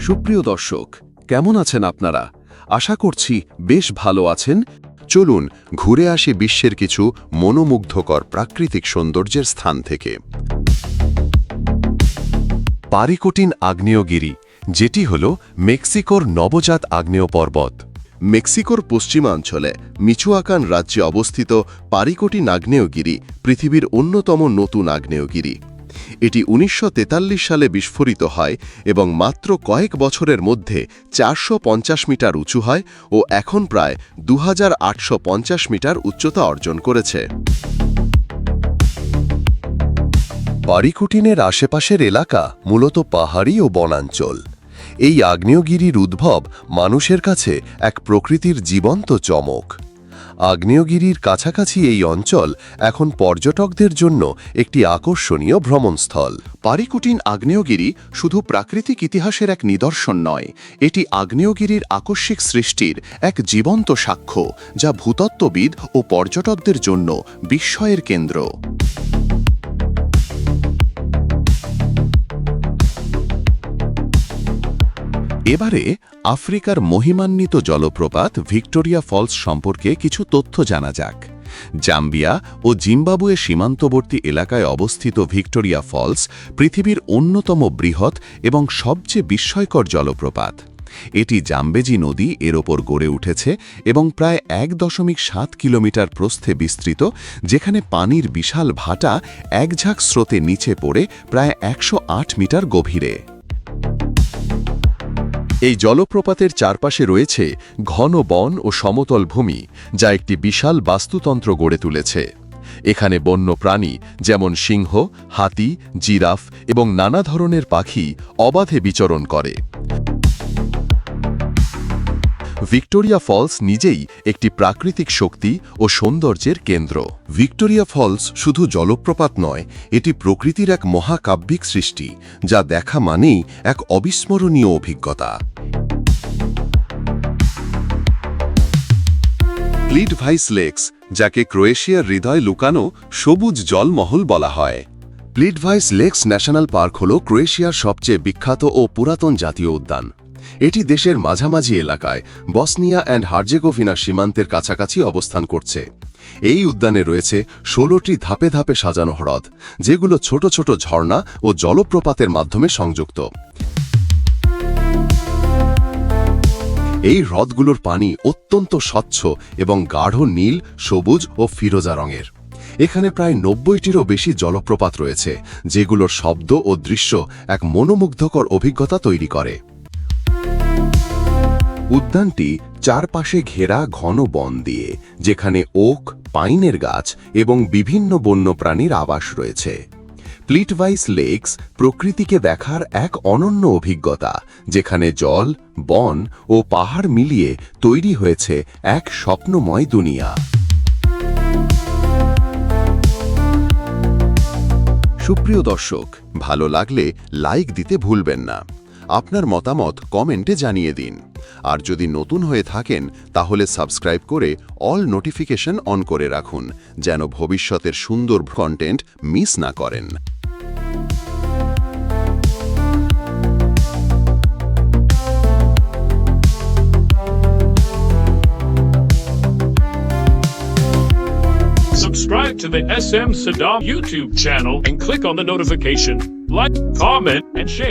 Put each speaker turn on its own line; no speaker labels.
সুপ্রিয় দর্শক, কেমন আছেন আপনারা? আশা করছি বেশ ভালো আছেন। চলুন ঘুরে আসি বিশ্বের কিছু মনোমুগ্ধকর প্রাকৃতিক সৌন্দর্যের স্থান থেকে। পারিকটিন আগ্নেয়গিরি, যেটি হল মেক্সিকোর নবজাত আগ্নেয় পর্বত। মেক্সিকোর পশ্চিমাঞ্চলে মিচোয়াকান রাজ্যে অবস্থিত পারিকটিন আগ্নেয়গিরি পৃথিবীর অন্যতম নতুন আগ্নেয়গিরি। এটি ১৯৪৩ সালে বিস্ফোরিত হয় এবং মাত্র কয়েক বছরের মধ্যে ৪৫০ মিটার উঁচু হয় ও এখন প্রায় ২৮৫০ মিটার উচ্চতা অর্জন করেছে। পারিকটিনের আশেপাশের এলাকা মূলত পাহাড়ি ও বনাঞ্চল। এই আগ্নেয়গিরির উদ্ভব মানুষের কাছে এক প্রকৃতির জীবন্ত চমক। আগ্নেয়গিরির কাছাকাছি এই অঞ্চল এখন পর্যটকদের জন্য একটি আকর্ষণীয় ভ্রমণস্থল। পারিকটিন আগ্নেয়গিরি শুধু প্রাকৃতিক ইতিহাসের এক নিদর্শন নয়, এটি আগ্নেয়গিরির আকস্মিক সৃষ্টির এক জীবন্ত সাক্ষ্য, যা ভূতত্ত্ববিদ ও পর্যটকদের জন্য বিস্ময়ের কেন্দ্র। এবারে আফ্রিকার মহিমান্বিত জলপ্রপাত ভিক্টোরিয়া ফলস সম্পর্কে কিছু তথ্য জানা যাক। জাম্বিয়া ও জিম্বাবুয়ে সীমান্তবর্তী এলাকায় অবস্থিত ভিক্টোরিয়া ফলস পৃথিবীর অন্যতম বৃহৎ এবং সবচেয়ে বিস্ময়কর জলপ্রপাত। এটি জাম্বেজি নদী এর ওপর গড়ে উঠেছে এবং প্রায় ১.৭ কিলোমিটার প্রস্থে বিস্তৃত, যেখানে পানির বিশাল ভাটা একঝাঁক স্রোতে নিচে পড়ে প্রায় ১০৮ মিটার গভীরে। এই জলপ্রপাতের চারপাশে রয়েছে ঘন বন ও সমতল ভূমি, যা একটি বিশাল বাস্তুতন্ত্র গড়ে তুলেছে। এখানে বন্য প্রাণী যেমন সিংহ, হাতি, জিরাফ এবং নানা ধরনের পাখি অবাধে বিচরণ করে। ভিক্টোরিয়া ফলস নিজেই একটি প্রাকৃতিক শক্তি ও সৌন্দর্যের কেন্দ্র। ভিক্টোরিয়া ফলস শুধু জলপ্রপাত নয়, এটি প্রকৃতির এক মহাকাব্যিক সৃষ্টি, যা দেখা মানেই এক অবিস্মরণীয় অভিজ্ঞতা। প্লিডভাইস লেকস, যাকে ক্রোয়েশিয়ার হৃদয়ে লুকানো সবুজ জলমহল বলা হয়। প্লিডভাইস লেকস ন্যাশনাল পার্ক হল ক্রোয়েশিয়ার সবচেয়ে বিখ্যাত ও পুরাতন জাতীয় উদ্যান। এটি দেশের মাঝামাঝি এলাকায় বসনিয়া অ্যান্ড হার্জেগোভিনা সীমান্তের কাছাকাছি অবস্থান করছে। এই উদ্যানে রয়েছে ১৬টি ধাপে ধাপে সাজানো হ্রদ, যেগুলো ছোট ছোট ঝর্ণা ও জলপ্রপাতের মাধ্যমে সংযুক্ত। এই হ্রদগুলোর পানি অত্যন্ত স্বচ্ছ এবং গাঢ় নীল, সবুজ ও ফিরোজা রঙের। এখানে প্রায় ৯০টিরও বেশি জলপ্রপাত রয়েছে, যেগুলোর শব্দ ও দৃশ্য এক মনোমুগ্ধকর অভিজ্ঞতা তৈরি করে। উদ্যানটি চারপাশে ঘেরা ঘন বন দিয়ে, যেখানে ওক, পাইনের গাছ এবং বিভিন্ন বন্যপ্রাণীর আবাস রয়েছে। প্লিডভাইস লেকস প্রকৃতিকে দেখার এক অনন্য অভিজ্ঞতা, যেখানে জল, বন ও পাহাড় মিলিয়ে তৈরি হয়েছে এক স্বপ্নময় দুনিয়া। সুপ্রিয় দর্শক, ভালো লাগলে লাইক দিতে ভুলবেন না। আপনার মতামত কমেন্টে জানিয়ে দিন। আর যদি নতুন হয়ে থাকেন, তাহলে সাবস্ক্রাইব করে অল নোটিফিকেশন অন করে রাখুন, যেন ভবিষ্যতের সুন্দর কন্টেন্ট মিস না করেন।
Subscribe to the SM Saddam YouTube channel and click on the notification. Like, comment, and share.